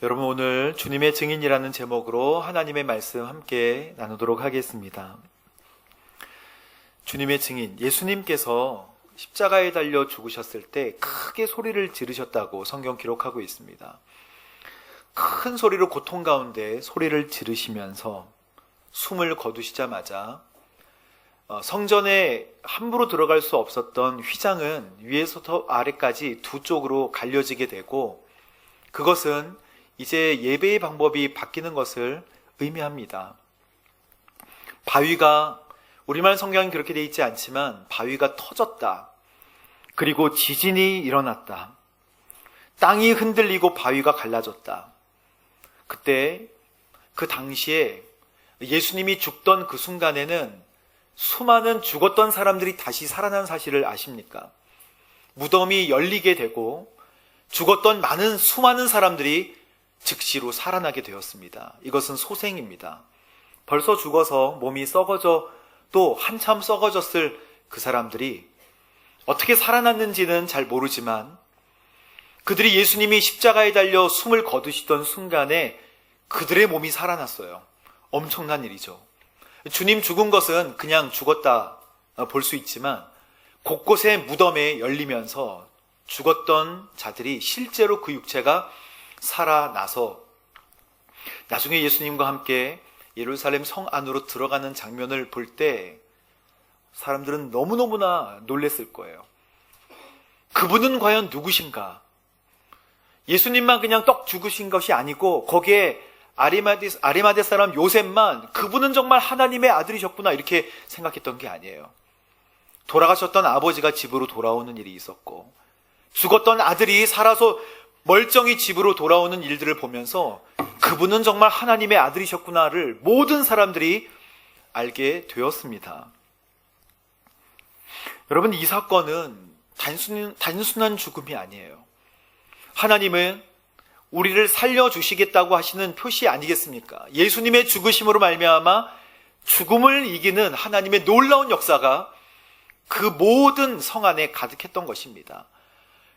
여러분, 오늘 주님의 증인이라는 제목으로 하나님의 말씀 함께 나누도록 하겠습니다. 주님의 증인, 예수님께서 십자가에 달려 죽으셨을 때 크게 소리를 지르셨다고 성경 기록하고 있습니다. 큰 소리로 고통 가운데 소리를 지르시면서 숨을 거두시자마자 성전에 함부로 들어갈 수 없었던 휘장은 위에서부터 아래까지 두 쪽으로 갈려지게 되고, 그것은 이제 예배의 방법이 바뀌는 것을 의미합니다. 바위가, 우리말 성경은 그렇게 되어 있지 않지만 바위가 터졌다. 그리고 지진이 일어났다. 땅이 흔들리고 바위가 갈라졌다. 그때 그 당시에 예수님이 죽던 그 순간에는 수많은 죽었던 사람들이 다시 살아난 사실을 아십니까? 무덤이 열리게 되고 죽었던 수많은 사람들이 즉시로 살아나게 되었습니다. 이것은 소생입니다. 벌써 죽어서 몸이 썩어져 또 한참 썩어졌을 그 사람들이 어떻게 살아났는지는 잘 모르지만 그들이 예수님이 십자가에 달려 숨을 거두시던 순간에 그들의 몸이 살아났어요. 엄청난 일이죠. 주님 죽은 것은 그냥 죽었다 볼 수 있지만 곳곳에 무덤에 열리면서 죽었던 자들이 실제로 그 육체가 살아나서 나중에 예수님과 함께 예루살렘 성 안으로 들어가는 장면을 볼 때 사람들은 너무너무나 놀랬을 거예요. 그분은 과연 누구신가? 예수님만 그냥 떡 죽으신 것이 아니고 거기에 아리마대 사람 요셉만 그분은 정말 하나님의 아들이셨구나 이렇게 생각했던 게 아니에요. 돌아가셨던 아버지가 집으로 돌아오는 일이 있었고 죽었던 아들이 살아서 멀쩡히 집으로 돌아오는 일들을 보면서 그분은 정말 하나님의 아들이셨구나를 모든 사람들이 알게 되었습니다. 여러분, 이 사건은 단순한 죽음이 아니에요. 하나님은 우리를 살려주시겠다고 하시는 표시 아니겠습니까? 예수님의 죽으심으로 말미암아 죽음을 이기는 하나님의 놀라운 역사가 그 모든 성 안에 가득했던 것입니다.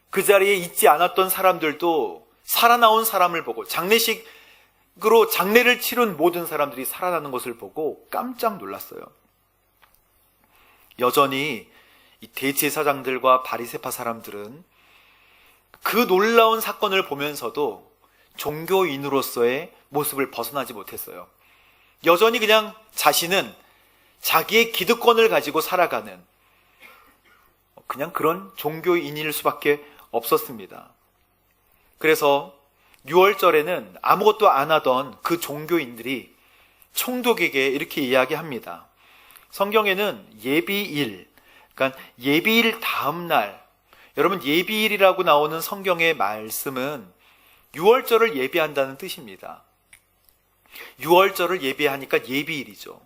그 자리에 있지 않았던 사람들도 살아나온 사람을 보고 장례식으로 장례를 치른 모든 사람들이 살아나는 것을 보고 깜짝 놀랐어요. 여전히 이 대제사장들과 바리새파 사람들은 그 놀라운 사건을 보면서도 종교인으로서의 모습을 벗어나지 못했어요. 여전히 그냥 자신은 자기의 기득권을 가지고 살아가는 그냥 그런 종교인일 수밖에 없었습니다. 그래서 6월절에는 아무것도 안 하던 그 종교인들이 총독에게 이렇게 이야기합니다. 성경에는 예비일, 그러니까 예비일 다음 날, 여러분 예비일이라고 나오는 성경의 말씀은 6월절을 예비한다는 뜻입니다. 6월절을 예비하니까 예비일이죠.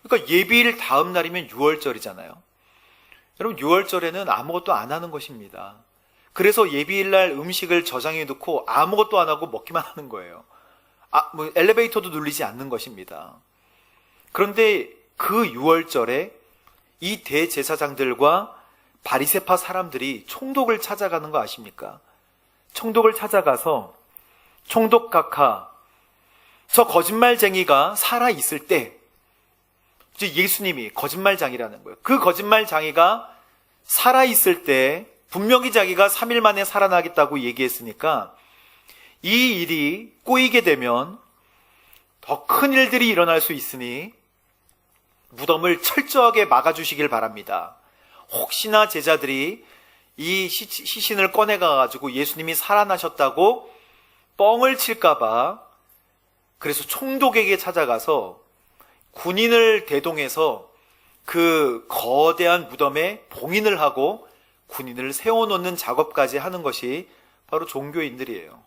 그러니까 예비일 다음 날이면 6월절이잖아요. 여러분 6월절에는 아무것도 안 하는 것입니다. 그래서 예비일날 음식을 저장해 놓고 아무것도 안 하고 먹기만 하는 거예요. 엘리베이터도 눌리지 않는 것입니다. 그런데 그 6월절에 이 대제사장들과 바리새파 사람들이 총독을 찾아가는 거 아십니까? 총독을 찾아가서 총독 각하, 저 거짓말쟁이가 살아있을 때, 이제 예수님이 거짓말장이라는 거예요. 그 거짓말장이가 살아있을 때 분명히 자기가 3일 만에 살아나겠다고 얘기했으니까 이 일이 꼬이게 되면 더 큰 일들이 일어날 수 있으니 무덤을 철저하게 막아주시길 바랍니다. 혹시나 제자들이 이 시신을 꺼내가지고 예수님이 살아나셨다고 뻥을 칠까봐 그래서 총독에게 찾아가서 군인을 대동해서 그 거대한 무덤에 봉인을 하고 군인을 세워놓는 작업까지 하는 것이 바로 종교인들이에요.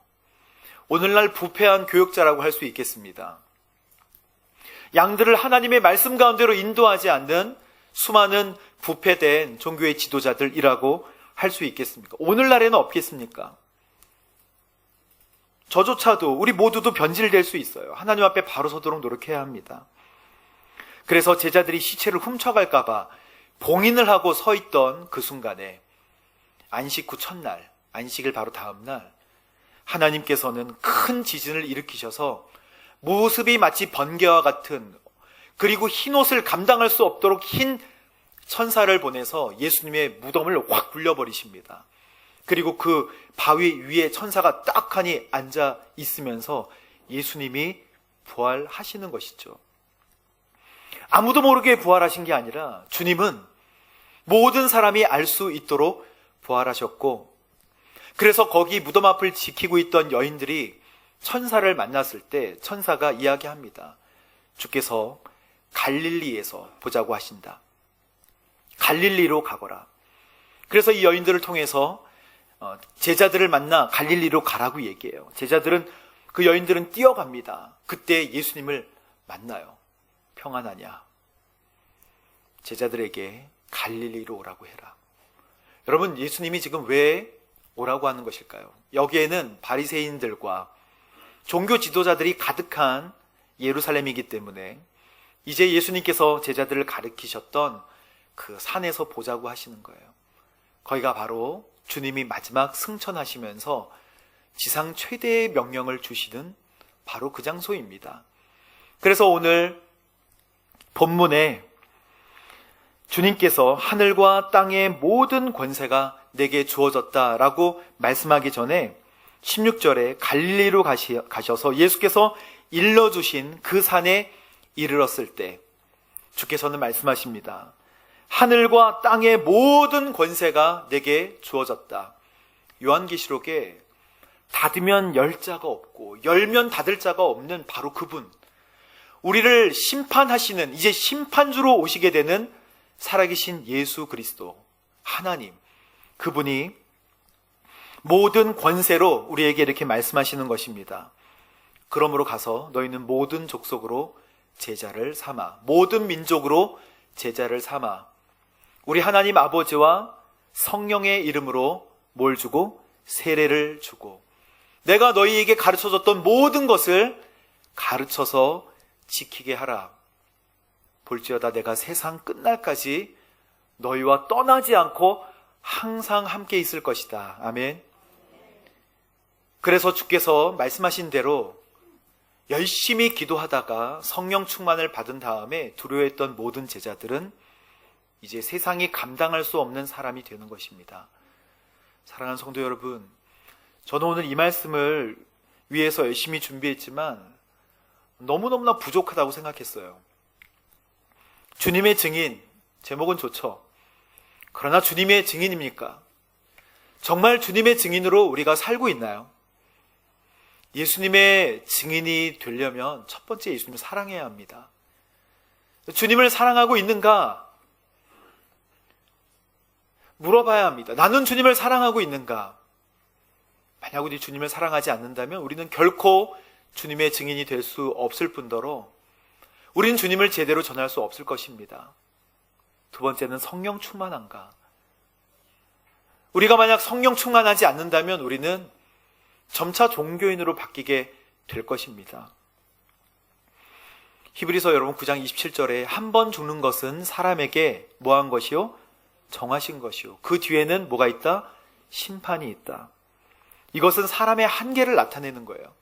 오늘날 부패한 교역자라고 할 수 있겠습니다. 양들을 하나님의 말씀 가운데로 인도하지 않는 수많은 부패된 종교의 지도자들이라고 할 수 있겠습니까? 오늘날에는 없겠습니까? 저조차도 우리 모두도 변질될 수 있어요. 하나님 앞에 바로 서도록 노력해야 합니다. 그래서 제자들이 시체를 훔쳐갈까봐 봉인을 하고 서 있던 그 순간에 안식 후 첫날, 안식일 바로 다음 날 하나님께서는 큰 지진을 일으키셔서 모습이 마치 번개와 같은, 그리고 흰 옷을 감당할 수 없도록 흰 천사를 보내서 예수님의 무덤을 확 불려버리십니다. 그리고 그 바위 위에 천사가 딱하니 앉아 있으면서 예수님이 부활하시는 것이죠. 아무도 모르게 부활하신 게 아니라 주님은 모든 사람이 알 수 있도록 부활하셨고, 그래서 거기 무덤 앞을 지키고 있던 여인들이 천사를 만났을 때 천사가 이야기합니다. 주께서 갈릴리에서 보자고 하신다. 갈릴리로 가거라. 그래서 이 여인들을 통해서 제자들을 만나 갈릴리로 가라고 얘기해요. 그 여인들은 뛰어갑니다. 그때 예수님을 만나요. 평안하냐? 제자들에게 갈릴리로 오라고 해라. 여러분, 예수님이 지금 왜 오라고 하는 것일까요? 여기에는 바리새인들과 종교 지도자들이 가득한 예루살렘이기 때문에 이제 예수님께서 제자들을 가르치셨던 그 산에서 보자고 하시는 거예요. 거기가 바로 주님이 마지막 승천하시면서 지상 최대의 명령을 주시는 바로 그 장소입니다. 그래서 오늘 본문에 주님께서 하늘과 땅의 모든 권세가 내게 주어졌다라고 말씀하기 전에 16절에 갈릴리로 가셔서 예수께서 일러주신 그 산에 이르렀을 때 주께서는 말씀하십니다. 하늘과 땅의 모든 권세가 내게 주어졌다. 요한계시록에 닫으면 열 자가 없고 열면 닫을 자가 없는 바로 그분, 우리를 심판하시는, 이제 심판주로 오시게 되는 살아계신 예수 그리스도 하나님, 그분이 모든 권세로 우리에게 이렇게 말씀하시는 것입니다. 그러므로 가서 너희는 모든 족속으로 제자를 삼아, 모든 민족으로 제자를 삼아, 우리 하나님 아버지와 성령의 이름으로 뭘 주고? 세례를 주고, 내가 너희에게 가르쳐줬던 모든 것을 가르쳐서 지키게 하라. 볼지어다 내가 세상 끝날까지 너희와 떠나지 않고 항상 함께 있을 것이다. 아멘. 그래서 주께서 말씀하신 대로 열심히 기도하다가 성령 충만을 받은 다음에 두려워했던 모든 제자들은 이제 세상이 감당할 수 없는 사람이 되는 것입니다. 사랑하는 성도 여러분, 저는 오늘 이 말씀을 위해서 열심히 준비했지만 너무너무나 부족하다고 생각했어요. 주님의 증인, 제목은 좋죠. 그러나 주님의 증인입니까? 정말 주님의 증인으로 우리가 살고 있나요? 예수님의 증인이 되려면 첫 번째 예수님을 사랑해야 합니다. 주님을 사랑하고 있는가? 물어봐야 합니다. 나는 주님을 사랑하고 있는가? 만약 우리 주님을 사랑하지 않는다면 우리는 결코 주님의 증인이 될 수 없을 뿐더러 우리는 주님을 제대로 전할 수 없을 것입니다. 두 번째는 성령 충만한가? 우리가 만약 성령 충만하지 않는다면 우리는 점차 종교인으로 바뀌게 될 것입니다. 히브리서 여러분 9장 27절에 한 번 죽는 것은 사람에게 뭐한 것이요? 정하신 것이요. 그 뒤에는 뭐가 있다? 심판이 있다. 이것은 사람의 한계를 나타내는 거예요.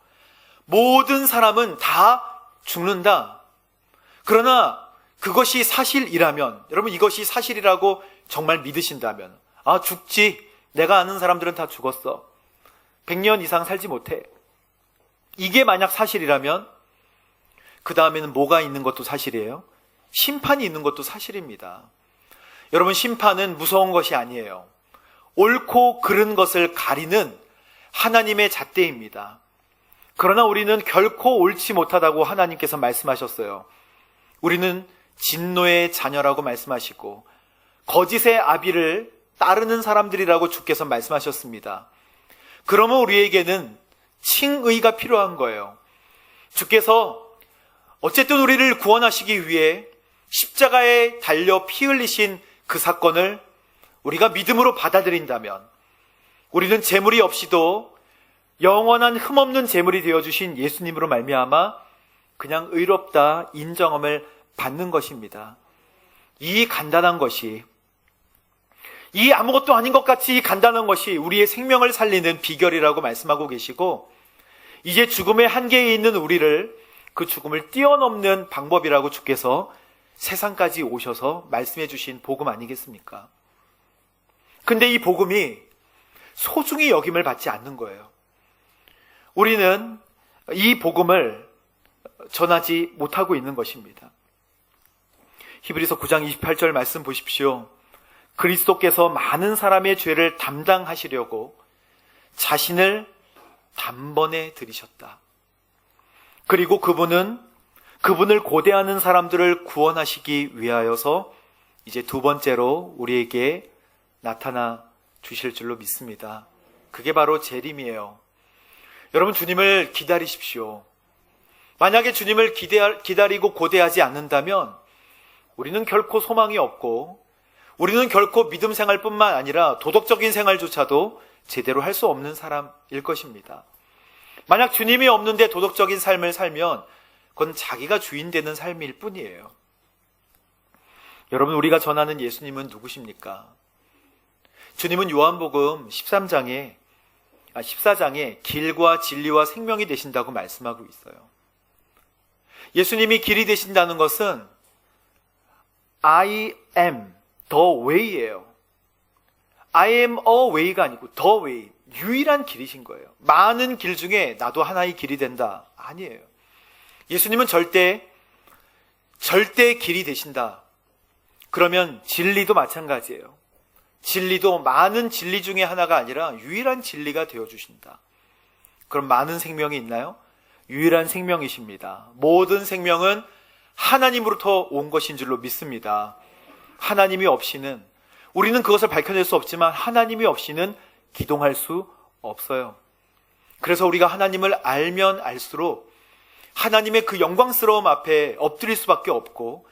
모든 사람은 다 죽는다. 그러나 그것이 사실이라면, 여러분 이것이 사실이라고 정말 믿으신다면, 아 죽지, 내가 아는 사람들은 다 죽었어, 100년 이상 살지 못해, 이게 만약 사실이라면 그 다음에는 뭐가 있는 것도 사실이에요? 심판이 있는 것도 사실입니다. 여러분, 심판은 무서운 것이 아니에요. 옳고 그른 것을 가리는 하나님의 잣대입니다. 그러나 우리는 결코 옳지 못하다고 하나님께서 말씀하셨어요. 우리는 진노의 자녀라고 말씀하시고 거짓의 아비를 따르는 사람들이라고 주께서 말씀하셨습니다. 그러면 우리에게는 칭의가 필요한 거예요. 주께서 어쨌든 우리를 구원하시기 위해 십자가에 달려 피 흘리신 그 사건을 우리가 믿음으로 받아들인다면, 우리는 재물이 없이도 영원한 흠없는 재물이 되어주신 예수님으로 말미암아 그냥 의롭다 인정함을 받는 것입니다. 이 간단한 것이, 이 아무것도 아닌 것 같이 간단한 것이 우리의 생명을 살리는 비결이라고 말씀하고 계시고, 이제 죽음의 한계에 있는 우리를 그 죽음을 뛰어넘는 방법이라고 주께서 세상까지 오셔서 말씀해 주신 복음 아니겠습니까? 근데 이 복음이 소중히 여김을 받지 않는 거예요. 우리는 이 복음을 전하지 못하고 있는 것입니다. 히브리서 9장 28절 말씀 보십시오. 그리스도께서 많은 사람의 죄를 담당하시려고 자신을 단번에 들이셨다. 그리고 그분을 고대하는 사람들을 구원하시기 위하여서 이제 두 번째로 우리에게 나타나 주실 줄로 믿습니다. 그게 바로 재림이에요. 여러분, 주님을 기다리십시오. 만약에 주님을 기다리고 고대하지 않는다면 우리는 결코 소망이 없고, 우리는 결코 믿음 생활뿐만 아니라 도덕적인 생활조차도 제대로 할 수 없는 사람일 것입니다. 만약 주님이 없는데 도덕적인 삶을 살면 그건 자기가 주인 되는 삶일 뿐이에요. 여러분, 우리가 전하는 예수님은 누구십니까? 주님은 요한복음 14장에 길과 진리와 생명이 되신다고 말씀하고 있어요. 예수님이 길이 되신다는 것은 I am the way예요. I am a way가 아니고 the way, 유일한 길이신 거예요. 많은 길 중에 나도 하나의 길이 된다, 아니에요. 예수님은 절대 길이 되신다. 그러면 진리도 마찬가지예요. 진리도 많은 진리 중에 하나가 아니라 유일한 진리가 되어주신다. 그럼 많은 생명이 있나요? 유일한 생명이십니다. 모든 생명은 하나님으로부터 온 것인 줄로 믿습니다. 하나님이 없이는, 우리는 그것을 밝혀낼 수 없지만 하나님이 없이는 기동할 수 없어요. 그래서 우리가 하나님을 알면 알수록 하나님의 그 영광스러움 앞에 엎드릴 수밖에 없고,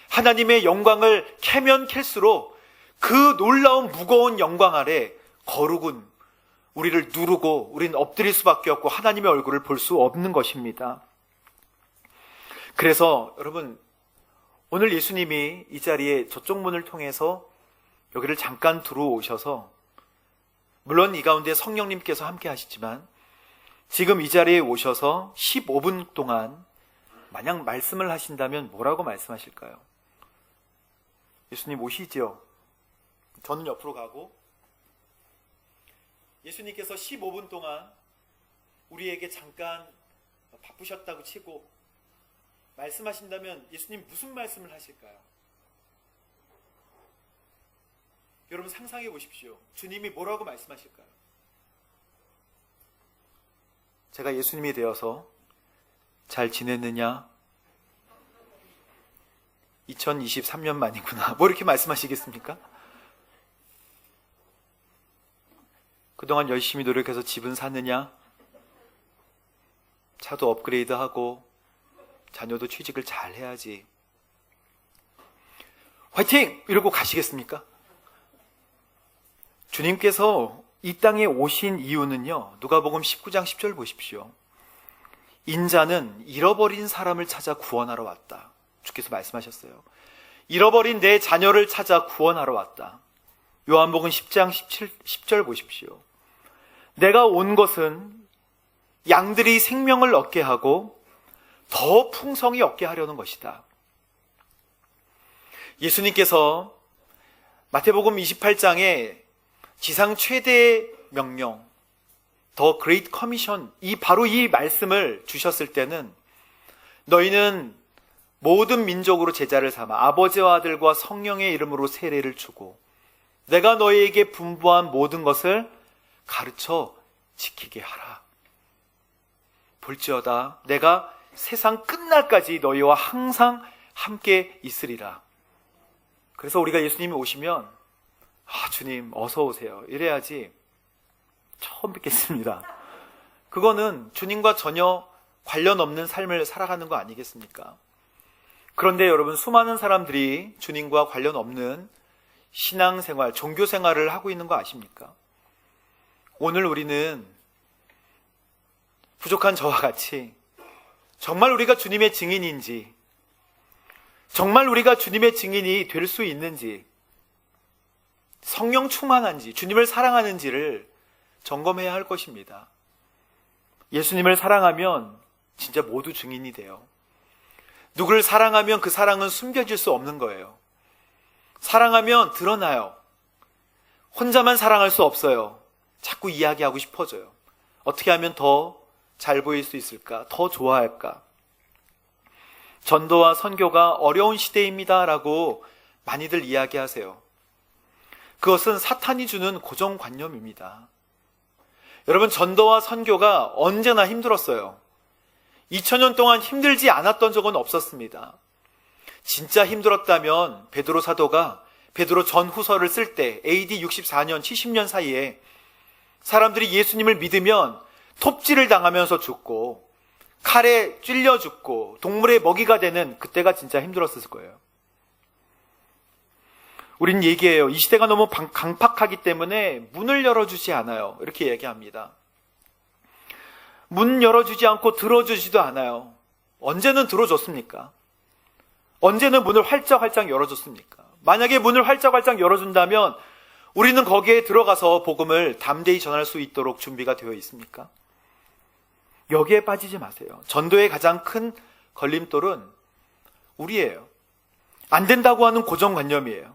하나님의 영광을 캐면 캘수록 그 놀라운 무거운 영광 아래 거룩은 우리를 누르고 우리는 엎드릴 수밖에 없고 하나님의 얼굴을 볼 수 없는 것입니다. 그래서 여러분, 오늘 예수님이 이 자리에 저쪽 문을 통해서 여기를 잠깐 들어오셔서, 물론 이 가운데 성령님께서 함께 하시지만 지금 이 자리에 오셔서 15분 동안 만약 말씀을 하신다면 뭐라고 말씀하실까요? 예수님 오시죠? 저는 옆으로 가고, 예수님께서 15분 동안 우리에게 잠깐 바쁘셨다고 치고 말씀하신다면 예수님 무슨 말씀을 하실까요? 여러분 상상해 보십시오. 주님이 뭐라고 말씀하실까요? 제가 예수님이 되어서 잘 지냈느냐? 2023년 만이구나. 뭐 이렇게 말씀하시겠습니까? 그동안 열심히 노력해서 집은 샀느냐? 차도 업그레이드하고 자녀도 취직을 잘 해야지. 화이팅! 이러고 가시겠습니까? 주님께서 이 땅에 오신 이유는요, 누가복음 19장 10절 보십시오. 인자는 잃어버린 사람을 찾아 구원하러 왔다. 주께서 말씀하셨어요. 잃어버린 내 자녀를 찾아 구원하러 왔다. 요한복음 10장 10절 보십시오. 내가 온 것은 양들이 생명을 얻게 하고 더 풍성히 얻게 하려는 것이다. 예수님께서 마태복음 28장에 지상 최대의 명령, 더 그레이트 커미션, 바로 이 말씀을 주셨을 때는 너희는 모든 민족으로 제자를 삼아 아버지와 아들과 성령의 이름으로 세례를 주고 내가 너희에게 분부한 모든 것을 가르쳐 지키게 하라. 볼지어다 내가 세상 끝날까지 너희와 항상 함께 있으리라. 그래서 우리가 예수님이 오시면 주님 어서 오세요 이래야지 처음 뵙겠습니다. 그거는 주님과 전혀 관련 없는 삶을 살아가는 거 아니겠습니까? 그런데 여러분, 수많은 사람들이 주님과 관련 없는 신앙생활, 종교생활을 하고 있는 거 아십니까? 오늘 우리는 부족한 저와 같이 정말 우리가 주님의 증인인지, 정말 우리가 주님의 증인이 될 수 있는지, 성령 충만한지, 주님을 사랑하는지를 점검해야 할 것입니다. 예수님을 사랑하면 진짜 모두 증인이 돼요. 누구를 사랑하면 그 사랑은 숨겨질 수 없는 거예요. 사랑하면 드러나요. 혼자만 사랑할 수 없어요. 자꾸 이야기하고 싶어져요. 어떻게 하면 더 잘 보일 수 있을까? 더 좋아할까? 전도와 선교가 어려운 시대입니다라고 많이들 이야기하세요. 그것은 사탄이 주는 고정관념입니다. 여러분, 전도와 선교가 언제나 힘들었어요. 2000년 동안 힘들지 않았던 적은 없었습니다. 진짜 힘들었다면 베드로 사도가 베드로 전후서를 쓸 때 AD 64년, 70년 사이에 사람들이 예수님을 믿으면 톱질을 당하면서 죽고 칼에 찔려 죽고 동물의 먹이가 되는 그때가 진짜 힘들었을 거예요. 우린 얘기해요. 이 시대가 너무 강팍하기 때문에 문을 열어주지 않아요. 이렇게 얘기합니다. 문 열어주지 않고 들어주지도 않아요. 언제는 들어줬습니까? 언제는 문을 활짝활짝 열어줬습니까? 만약에 문을 활짝활짝 열어준다면 우리는 거기에 들어가서 복음을 담대히 전할 수 있도록 준비가 되어 있습니까? 여기에 빠지지 마세요. 전도의 가장 큰 걸림돌은 우리예요. 안 된다고 하는 고정관념이에요.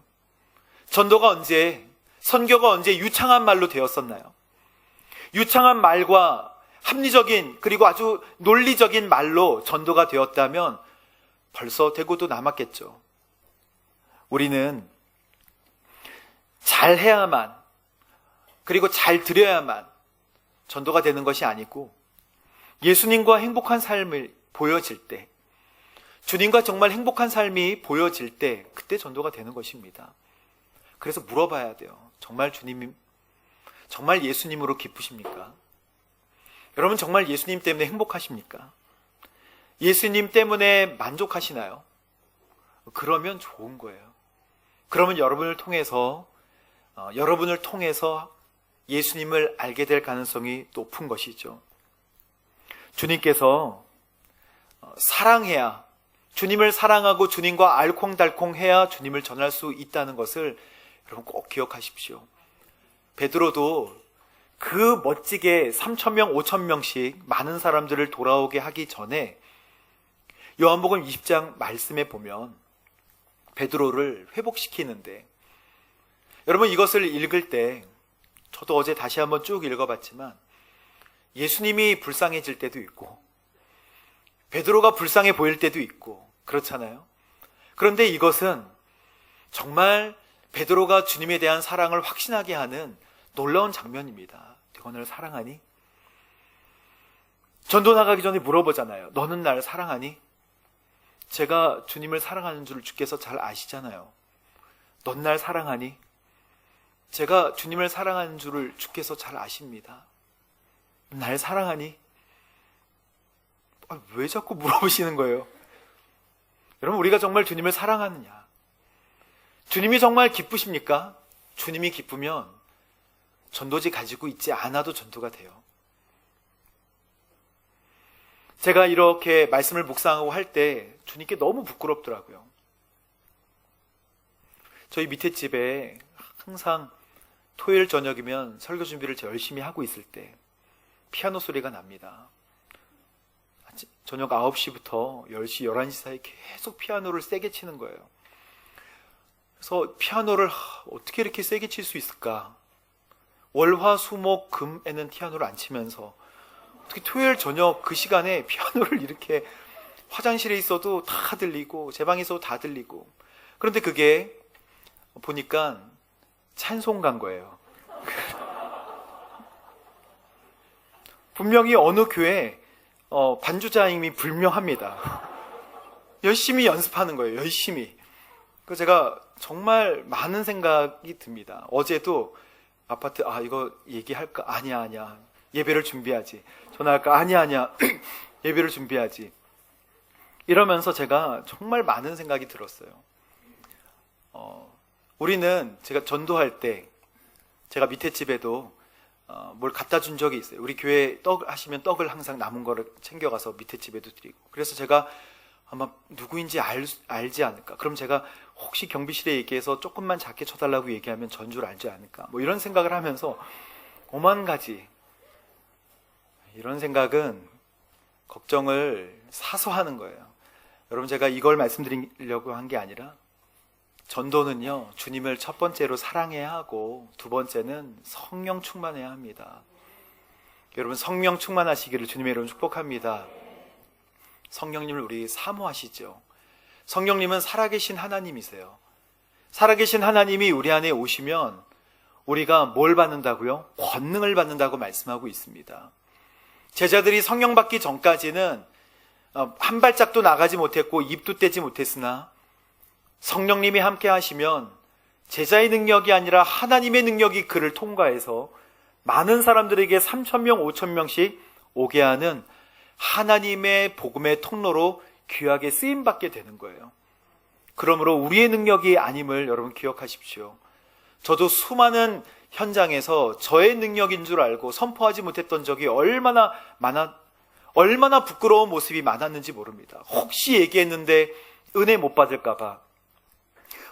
전도가 언제, 선교가 언제 유창한 말로 되었었나요? 유창한 말과 합리적인 그리고 아주 논리적인 말로 전도가 되었다면 벌써 되고도 남았겠죠. 우리는 잘해야만, 그리고 잘 드려야만 전도가 되는 것이 아니고 예수님과 행복한 삶을 보여질 때, 주님과 정말 행복한 삶이 보여질 때 그때 전도가 되는 것입니다. 그래서 물어봐야 돼요. 정말 주님, 정말 예수님으로 기쁘십니까? 여러분, 정말 예수님 때문에 행복하십니까? 예수님 때문에 만족하시나요? 그러면 좋은 거예요. 그러면 여러분을 통해서 예수님을 알게 될 가능성이 높은 것이죠. 주님께서 사랑해야, 주님을 사랑하고 주님과 알콩달콩해야 주님을 전할 수 있다는 것을 여러분 꼭 기억하십시오. 베드로도 그 멋지게 3,000명, 5,000명씩 많은 사람들을 돌아오게 하기 전에 요한복음 20장 말씀에 보면 베드로를 회복시키는데, 여러분 이것을 읽을 때 저도 어제 다시 한번 쭉 읽어봤지만 예수님이 불쌍해질 때도 있고 베드로가 불쌍해 보일 때도 있고 그렇잖아요. 그런데 이것은 정말 베드로가 주님에 대한 사랑을 확신하게 하는 놀라운 장면입니다. 내가 너를 사랑하니? 전도 나가기 전에 물어보잖아요. 너는 나를 사랑하니? 제가 주님을 사랑하는 줄 주께서 잘 아시잖아요. 넌 날 사랑하니? 제가 주님을 사랑하는 줄을 주께서 잘 아십니다. 날 사랑하니? 왜 자꾸 물어보시는 거예요? 여러분, 우리가 정말 주님을 사랑하느냐? 주님이 정말 기쁘십니까? 주님이 기쁘면 전도지 가지고 있지 않아도 전도가 돼요. 제가 이렇게 말씀을 묵상하고 할 때 주님께 너무 부끄럽더라고요. 저희 밑에 집에 항상 토요일 저녁이면 설교 준비를 열심히 하고 있을 때 피아노 소리가 납니다. 저녁 9시부터 10시, 11시 사이 계속 피아노를 세게 치는 거예요. 그래서 피아노를 어떻게 이렇게 세게 칠 수 있을까? 월, 화, 수, 목, 금에는 피아노를 안 치면서 어떻게 토요일 저녁 그 시간에 피아노를 이렇게, 화장실에 있어도 다 들리고 제 방에 있어도 다 들리고. 그런데 그게 보니까 찬송가인 거예요. 분명히 어느 교회 반주자임이 불명합니다. 열심히 연습하는 거예요. 열심히. 그래서 제가 정말 많은 생각이 듭니다. 어제도 아파트, 이거 얘기할까? 아니야. 예배를 준비하지. 전화할까? 아니야. 예배를 준비하지. 이러면서 제가 정말 많은 생각이 들었어요. 우리는, 제가 전도할 때 제가 밑에 집에도 뭘 갖다 준 적이 있어요. 우리 교회 떡 하시면 떡을 항상 남은 거를 챙겨가서 밑에 집에도 드리고. 그래서 제가 아마 누구인지 알지 않을까. 그럼 제가 혹시 경비실에 얘기해서 조금만 작게 쳐달라고 얘기하면 전 줄 알지 않을까. 뭐 이런 생각을 하면서 오만 가지, 이런 생각은 걱정을 사서 하는 거예요. 여러분, 제가 이걸 말씀드리려고 한 게 아니라 전도는요, 주님을 첫 번째로 사랑해야 하고 두 번째는 성령 충만해야 합니다. 여러분, 성령 충만하시기를 주님의 이름으로 축복합니다. 성령님을 우리 사모하시죠. 성령님은 살아계신 하나님이세요. 살아계신 하나님이 우리 안에 오시면 우리가 뭘 받는다고요? 권능을 받는다고 말씀하고 있습니다. 제자들이 성령 받기 전까지는 한 발짝도 나가지 못했고 입도 떼지 못했으나 성령님이 함께 하시면 제자의 능력이 아니라 하나님의 능력이 그를 통과해서 많은 사람들에게 3,000명, 5,000명씩 오게 하는 하나님의 복음의 통로로 귀하게 쓰임받게 되는 거예요. 그러므로 우리의 능력이 아님을 여러분 기억하십시오. 저도 수많은 현장에서 저의 능력인 줄 알고 선포하지 못했던 적이 얼마나 부끄러운 모습이 많았는지 모릅니다. 혹시 얘기했는데 은혜 못 받을까봐,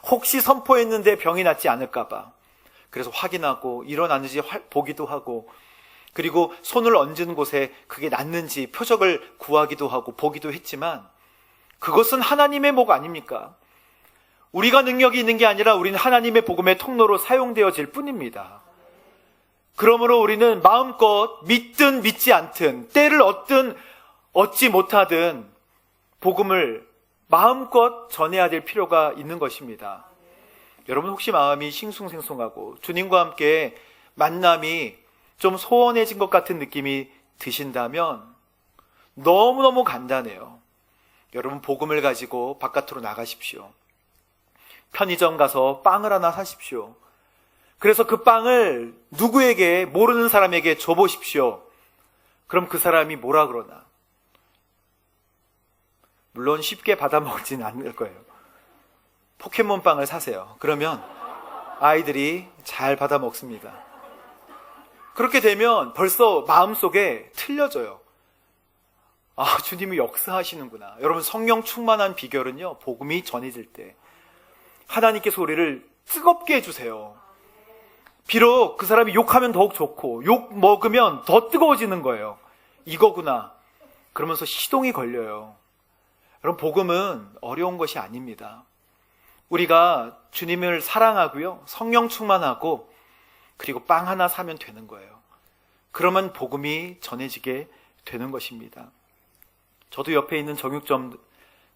혹시 선포했는데 병이 낫지 않을까봐, 그래서 확인하고 일어났는지 보기도 하고, 그리고 손을 얹은 곳에 그게 낫는지 표적을 구하기도 하고 보기도 했지만, 그것은 하나님의 목 아닙니까? 우리가 능력이 있는 게 아니라 우리는 하나님의 복음의 통로로 사용되어질 뿐입니다. 그러므로 우리는 마음껏 믿든 믿지 않든, 때를 얻지 못하든 복음을 마음껏 전해야 될 필요가 있는 것입니다. 여러분, 혹시 마음이 싱숭생숭하고 주님과 함께 만남이 좀 소원해진 것 같은 느낌이 드신다면 너무너무 간단해요. 여러분, 복음을 가지고 바깥으로 나가십시오. 편의점 가서 빵을 하나 사십시오. 그래서 그 빵을 누구에게, 모르는 사람에게 줘보십시오. 그럼 그 사람이 뭐라 그러나? 물론 쉽게 받아먹지는 않을 거예요. 포켓몬빵을 사세요. 그러면 아이들이 잘 받아먹습니다. 그렇게 되면 벌써 마음속에 틀려져요. 아, 주님이 역사하시는구나. 여러분, 성령 충만한 비결은요, 복음이 전해질 때 하나님께서 우리를 뜨겁게 해주세요. 비록 그 사람이 욕하면 더욱 좋고 욕 먹으면 더 뜨거워지는 거예요. 이거구나. 그러면서 시동이 걸려요. 여러분, 복음은 어려운 것이 아닙니다. 우리가 주님을 사랑하고요, 성령 충만하고, 그리고 빵 하나 사면 되는 거예요. 그러면 복음이 전해지게 되는 것입니다. 저도 옆에 있는 정육점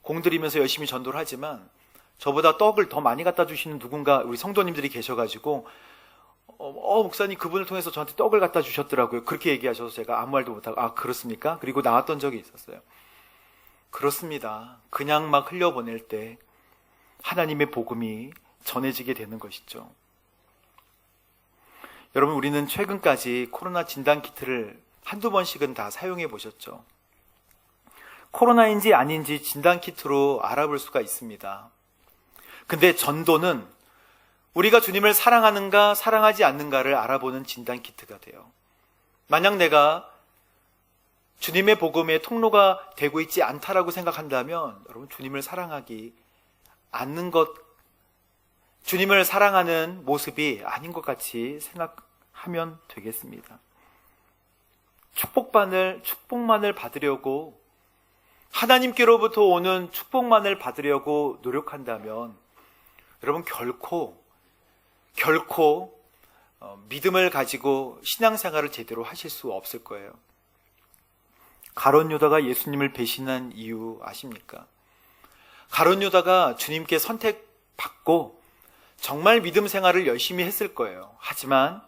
공들이면서 열심히 전도를 하지만 저보다 떡을 더 많이 갖다 주시는 누군가, 우리 성도님들이 계셔가지고 목사님 그분을 통해서 저한테 떡을 갖다 주셨더라고요. 그렇게 얘기하셔서 제가 아무 말도 못하고, 아, 그렇습니까? 그리고 나왔던 적이 있었어요. 그렇습니다. 그냥 막 흘려보낼 때 하나님의 복음이 전해지게 되는 것이죠. 여러분, 우리는 최근까지 코로나 진단키트를 한두 번씩은 다 사용해 보셨죠? 코로나인지 아닌지 진단키트로 알아볼 수가 있습니다. 근데 전도는 우리가 주님을 사랑하는가 사랑하지 않는가를 알아보는 진단키트가 돼요. 만약 내가 주님의 복음의 통로가 되고 있지 않다라고 생각한다면 여러분, 주님을 사랑하기 않는 것, 주님을 사랑하는 모습이 아닌 것 같이 생각하면 되겠습니다. 축복만을 받으려고, 하나님께로부터 오는 축복만을 받으려고 노력한다면 여러분, 결코 믿음을 가지고 신앙생활을 제대로 하실 수 없을 거예요. 가룟 유다가 예수님을 배신한 이유 아십니까? 가룟 유다가 주님께 선택받고 정말 믿음 생활을 열심히 했을 거예요. 하지만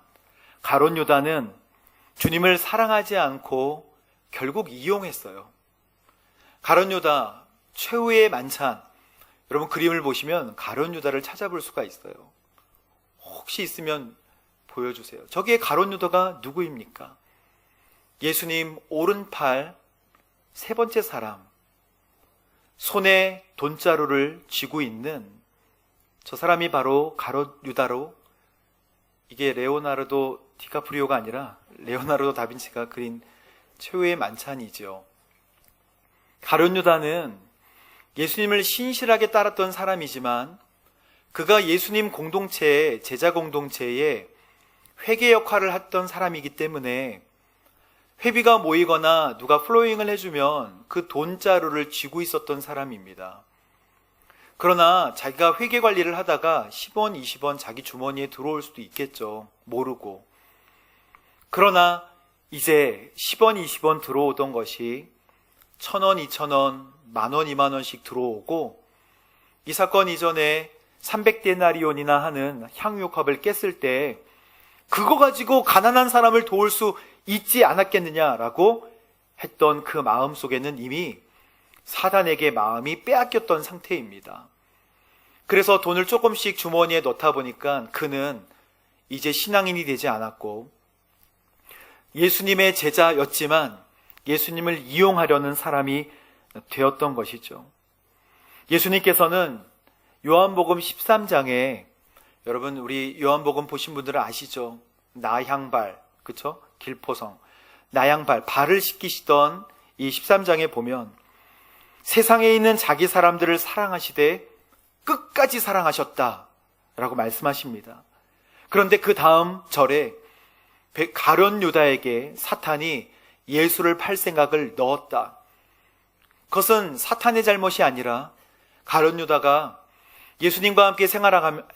가룟 유다는 주님을 사랑하지 않고 결국 이용했어요. 가룟 유다 최후의 만찬, 여러분 그림을 보시면 가룟 유다를 찾아볼 수가 있어요. 혹시 있으면 보여주세요. 저기에 가룟 유다가 누구입니까? 예수님 오른팔 세 번째 사람, 손에 돈자루를 쥐고 있는 저 사람이 바로 가룟 유다로, 이게 레오나르도 디카프리오가 아니라 레오나르도 다빈치가 그린 최후의 만찬이죠. 가룟 유다는 예수님을 신실하게 따랐던 사람이지만 그가 예수님 공동체에, 제자 공동체에 회계 역할을 했던 사람이기 때문에 회비가 모이거나 누가 플로잉을 해주면 그 돈자루를 쥐고 있었던 사람입니다. 그러나 자기가 회계 관리를 하다가 10원, 20원 자기 주머니에 들어올 수도 있겠죠. 모르고. 그러나 이제 10원, 20원 들어오던 것이 1,000원, 2,000원, 10,000원, 20,000원씩 들어오고 이 사건 이전에 300데나리온이나 하는 향유컵을 깼을 때 그거 가지고 가난한 사람을 도울 수 있지 않았겠느냐라고 했던 그 마음 속에는 이미 사단에게 마음이 빼앗겼던 상태입니다. 그래서 돈을 조금씩 주머니에 넣다 보니까 그는 이제 신앙인이 되지 않았고 예수님의 제자였지만 예수님을 이용하려는 사람이 되었던 것이죠. 예수님께서는 요한복음 13장에 여러분 우리 요한복음 보신 분들은 아시죠? 나향발, 그쵸? 길포성, 나향발, 발을 씻기시던 이 13장에 보면 세상에 있는 자기 사람들을 사랑하시되 끝까지 사랑하셨다라고 말씀하십니다. 그런데 그 다음 절에 가룟 유다에게 사탄이 예수를 팔 생각을 넣었다. 그것은 사탄의 잘못이 아니라 가룟 유다가 예수님과 함께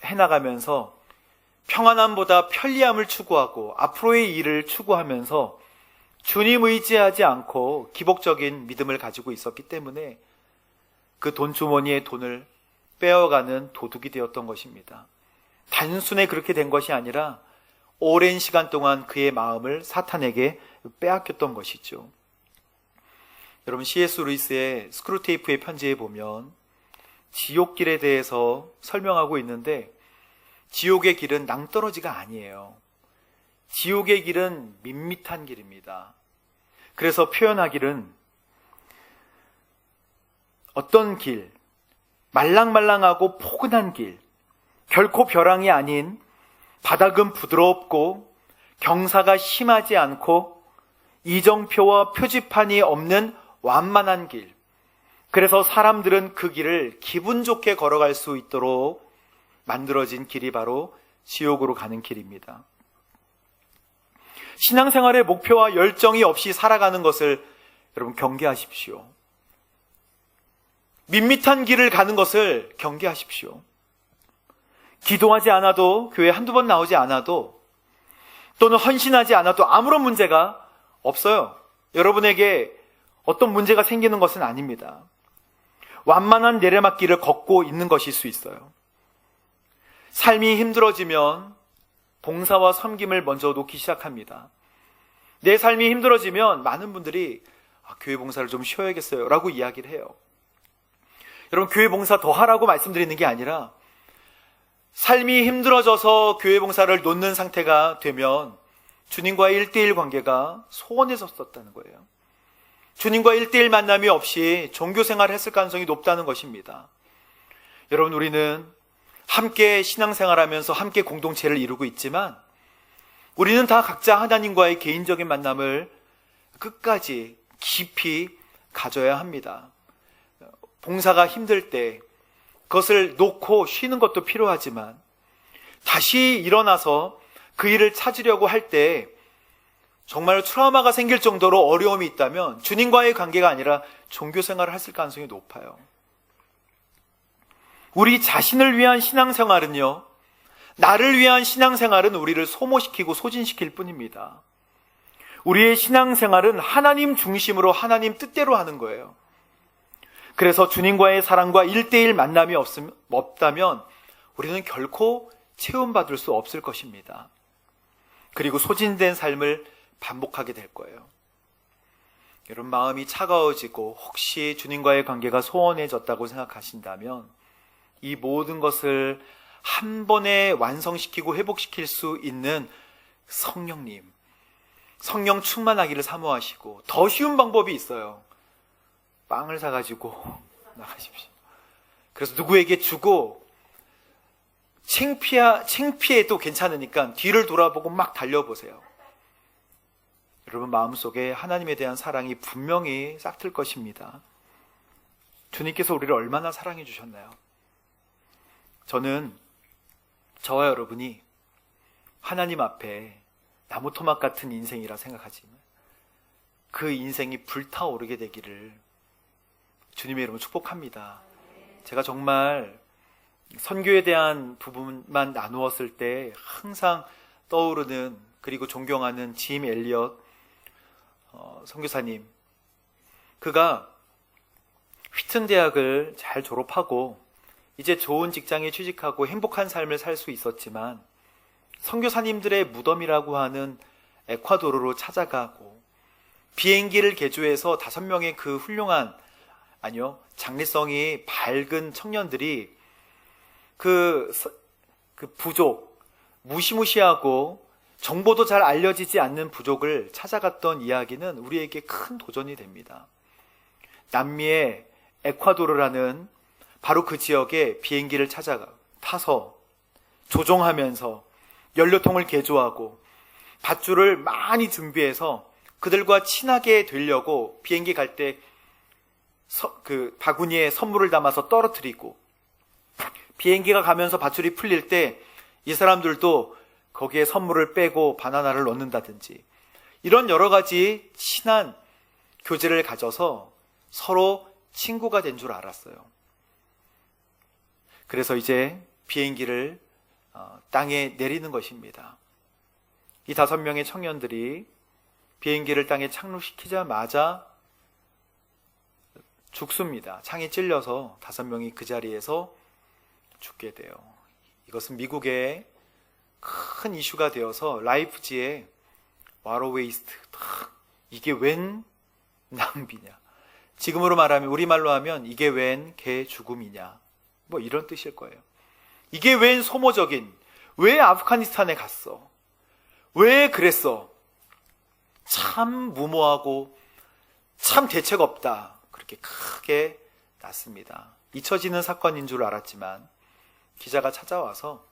해나가면서 평안함보다 편리함을 추구하고 앞으로의 일을 추구하면서 주님 의지하지 않고 기복적인 믿음을 가지고 있었기 때문에 그 돈주머니의 돈을 빼어가는 도둑이 되었던 것입니다. 단순히 그렇게 된 것이 아니라 오랜 시간 동안 그의 마음을 사탄에게 빼앗겼던 것이죠. 여러분 C.S. 루이스의 스크루테이프의 편지에 보면 지옥길에 대해서 설명하고 있는데 지옥의 길은 낭떠러지가 아니에요. 지옥의 길은 밋밋한 길입니다. 그래서 표현하기는 어떤 길, 말랑말랑하고 포근한 길, 결코 벼랑이 아닌 바닥은 부드럽고 경사가 심하지 않고 이정표와 표지판이 없는 완만한 길. 그래서 사람들은 그 길을 기분 좋게 걸어갈 수 있도록 만들어진 길이 바로 지옥으로 가는 길입니다. 신앙생활의 목표와 열정이 없이 살아가는 것을 여러분 경계하십시오. 밋밋한 길을 가는 것을 경계하십시오. 기도하지 않아도, 교회 한두 번 나오지 않아도, 또는 헌신하지 않아도 아무런 문제가 없어요. 여러분에게 어떤 문제가 생기는 것은 아닙니다. 완만한 내리막길을 걷고 있는 것일 수 있어요. 삶이 힘들어지면 봉사와 섬김을 먼저 놓기 시작합니다. 내 삶이 힘들어지면 많은 분들이 교회 봉사를 좀 쉬어야겠어요 라고 이야기를 해요. 여러분, 교회 봉사 더 하라고 말씀드리는 게 아니라 삶이 힘들어져서 교회 봉사를 놓는 상태가 되면 주님과의 1대1 관계가 소원해졌었다는 거예요. 주님과 1대1 만남이 없이 종교생활을 했을 가능성이 높다는 것입니다. 여러분, 우리는 함께 신앙생활하면서 함께 공동체를 이루고 있지만 우리는 다 각자 하나님과의 개인적인 만남을 끝까지 깊이 가져야 합니다. 봉사가 힘들 때 그것을 놓고 쉬는 것도 필요하지만 다시 일어나서 그 일을 찾으려고 할 때 정말 트라우마가 생길 정도로 어려움이 있다면 주님과의 관계가 아니라 종교생활을 했을 가능성이 높아요. 우리 자신을 위한 신앙생활은요, 나를 위한 신앙생활은 우리를 소모시키고 소진시킬 뿐입니다. 우리의 신앙생활은 하나님 중심으로 하나님 뜻대로 하는 거예요. 그래서 주님과의 사랑과 1대1 만남이 없다면 우리는 결코 체험받을 수 없을 것입니다. 그리고 소진된 삶을 반복하게 될 거예요. 여러분, 마음이 차가워지고 혹시 주님과의 관계가 소원해졌다고 생각하신다면 이 모든 것을 한 번에 완성시키고 회복시킬 수 있는 성령님, 성령 충만하기를 사모하시고 더 쉬운 방법이 있어요. 빵을 사가지고 나가십시오. 그래서 누구에게 주고 창피해도 괜찮으니까 뒤를 돌아보고 막 달려보세요. 여러분, 마음속에 하나님에 대한 사랑이 분명히 싹틀 것입니다. 주님께서 우리를 얼마나 사랑해 주셨나요? 저는 저와 여러분이 하나님 앞에 나무 토막 같은 인생이라 생각하지만 그 인생이 불타오르게 되기를 주님의 이름으로 축복합니다. 제가 정말 선교에 대한 부분만 나누었을 때 항상 떠오르는, 그리고 존경하는 짐 엘리엇 선교사님. 그가 휘튼 대학을 잘 졸업하고 이제 좋은 직장에 취직하고 행복한 삶을 살 수 있었지만 선교사님들의 무덤이라고 하는 에콰도르로 찾아가고 비행기를 개조해서 5명의 그 훌륭한, 장래성이 밝은 청년들이 그 부족, 무시무시하고 정보도 잘 알려지지 않는 부족을 찾아갔던 이야기는 우리에게 큰 도전이 됩니다. 남미의 에콰도르라는 바로 그 지역에 비행기를 타서 조종하면서 연료통을 개조하고 밧줄을 많이 준비해서 그들과 친하게 되려고 비행기 갈 때 그 바구니에 선물을 담아서 떨어뜨리고, 비행기가 가면서 밧줄이 풀릴 때 이 사람들도 거기에 선물을 빼고 바나나를 넣는다든지, 이런 여러 가지 친한 교제를 가져서 서로 친구가 된 줄 알았어요. 그래서 이제 비행기를 땅에 내리는 것입니다. 이 5명의 청년들이 비행기를 땅에 착륙시키자마자 죽습니다. 창에 찔려서 5명이 그 자리에서 죽게 돼요. 이것은 미국의 큰 이슈가 되어서 라이프지에 와로 웨이스트, 이게 웬 낭비냐, 지금으로 말하면, 우리말로 하면 이게 웬 개 죽음이냐, 뭐 이런 뜻일 거예요. 이게 웬 소모적인, 왜 아프가니스탄에 갔어? 왜 그랬어? 참 무모하고 참 대책 없다, 그렇게 크게 났습니다. 잊혀지는 사건인 줄 알았지만 기자가 찾아와서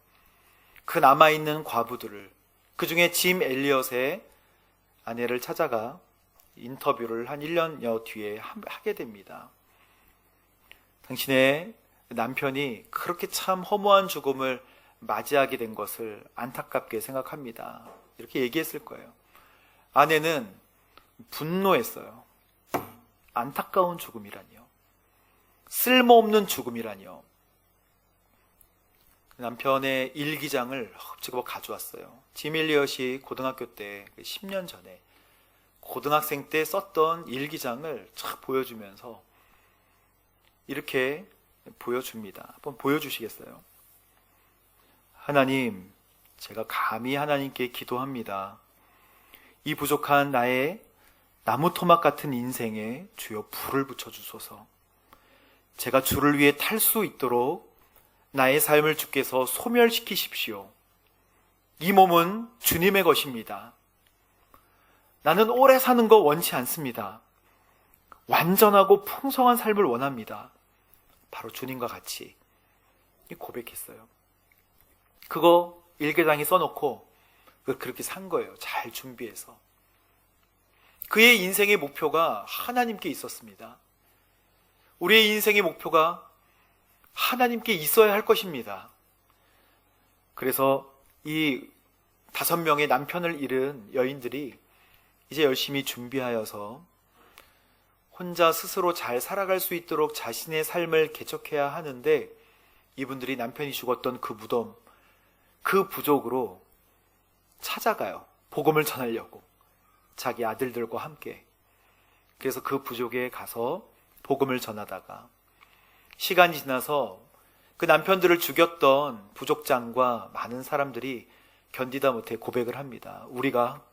그 남아있는 과부들을, 그 중에 짐 엘리엇의 아내를 찾아가 인터뷰를 한 1년여 뒤에 하게 됩니다. 당신의 남편이 그렇게 참 허무한 죽음을 맞이하게 된 것을 안타깝게 생각합니다, 이렇게 얘기했을 거예요. 아내는 분노했어요. 안타까운 죽음이라니요, 쓸모없는 죽음이라니요. 남편의 일기장을 허겁지겁 가져왔어요. 짐 엘리엇이 고등학교 때 10년 전에 고등학생 때 썼던 일기장을 쫙 보여주면서 이렇게 보여줍니다. 한번 보여주시겠어요? 하나님, 제가 감히 하나님께 기도합니다. 이 부족한 나의 나무 토막 같은 인생에 주여 불을 붙여주소서. 제가 주를 위해 탈 수 있도록 나의 삶을 주께서 소멸시키십시오. 이 몸은 주님의 것입니다. 나는 오래 사는 거 원치 않습니다. 완전하고 풍성한 삶을 원합니다. 바로 주님과 같이 고백했어요. 그거 일기장에 써놓고 그렇게 산 거예요. 잘 준비해서. 그의 인생의 목표가 하나님께 있었습니다. 우리의 인생의 목표가 하나님께 있어야 할 것입니다. 그래서 이 5명의 남편을 잃은 여인들이 이제 열심히 준비하여서 혼자 스스로 잘 살아갈 수 있도록 자신의 삶을 개척해야 하는데, 이분들이 남편이 죽었던 그 무덤, 그 부족으로 찾아가요. 복음을 전하려고, 자기 아들들과 함께. 그래서 그 부족에 가서 복음을 전하다가 시간이 지나서 그 남편들을 죽였던 부족장과 많은 사람들이 견디다 못해 고백을 합니다. 우리가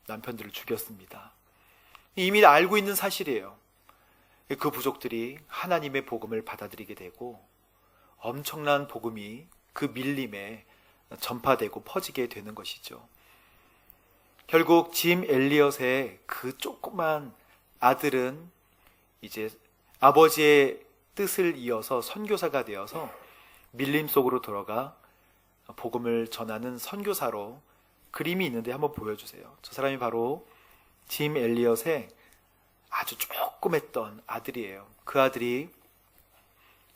남편들을 죽였습니다. 이미 알고 있는 사실이에요. 그 부족들이 하나님의 복음을 받아들이게 되고 엄청난 복음이 그 밀림에 전파되고 퍼지게 되는 것이죠. 결국 짐 엘리엇의 그 조그만 아들은 이제 아버지의 뜻을 이어서 선교사가 되어서 밀림 속으로 들어가 복음을 전하는 선교사로, 그림이 있는데 한번 보여주세요. 저 사람이 바로 짐 엘리엇의 아주 조그맸던 아들이에요. 그 아들이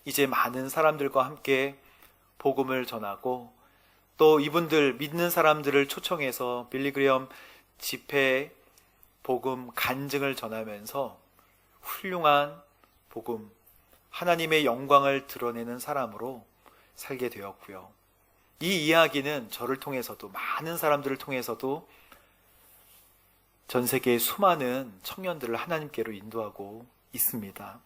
이제 많은 사람들과 함께 복음을 전하고 또 이분들 믿는 사람들을 초청해서 빌리그레엄 집회 복음 간증을 전하면서 훌륭한 복음, 하나님의 영광을 드러내는 사람으로 살게 되었고요. 이 이야기는 저를 통해서도 많은 사람들을 통해서도 전 세계의 수많은 청년들을 하나님께로 인도하고 있습니다.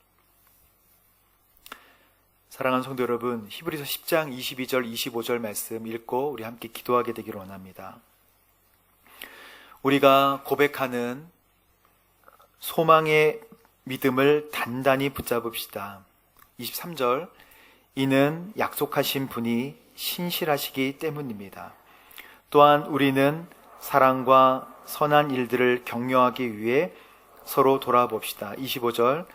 사랑하는 성도 여러분, 히브리서 10장 22절 25절 말씀 읽고 우리 함께 기도하게 되기를 원합니다. 우리가 고백하는 소망의 믿음을 단단히 붙잡읍시다. 23절, 이는 약속하신 분이 신실하시기 때문입니다. 또한 우리는 사랑과 선한 일들을 격려하기 위해 서로 돌아봅시다. 25절,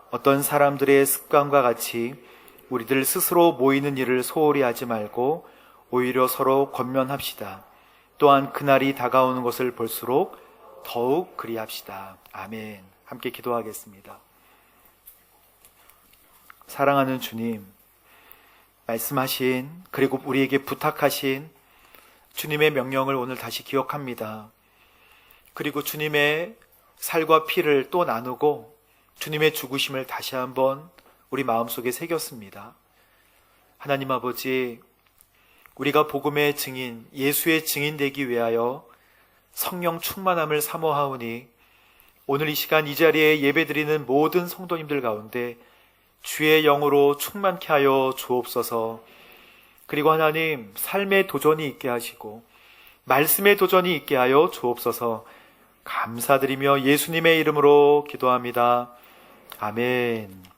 어떤 사람들의 습관과 같이 우리들 스스로 모이는 일을 소홀히 하지 말고 오히려 서로 권면합시다. 또한 그날이 다가오는 것을 볼수록 더욱 그리합시다. 아멘. 함께 기도하겠습니다. 사랑하는 주님, 말씀하신 그리고 우리에게 부탁하신 주님의 명령을 오늘 다시 기억합니다. 그리고 주님의 살과 피를 또 나누고 주님의 죽으심을 다시 한번 우리 마음속에 새겼습니다. 하나님 아버지, 우리가 복음의 증인, 예수의 증인 되기 위하여 성령 충만함을 사모하오니 오늘 이 시간 이 자리에 예배드리는 모든 성도님들 가운데 주의 영으로 충만케 하여 주옵소서. 그리고 하나님, 삶의 도전이 있게 하시고 말씀의 도전이 있게 하여 주옵소서. 감사드리며 예수님의 이름으로 기도합니다. 아멘.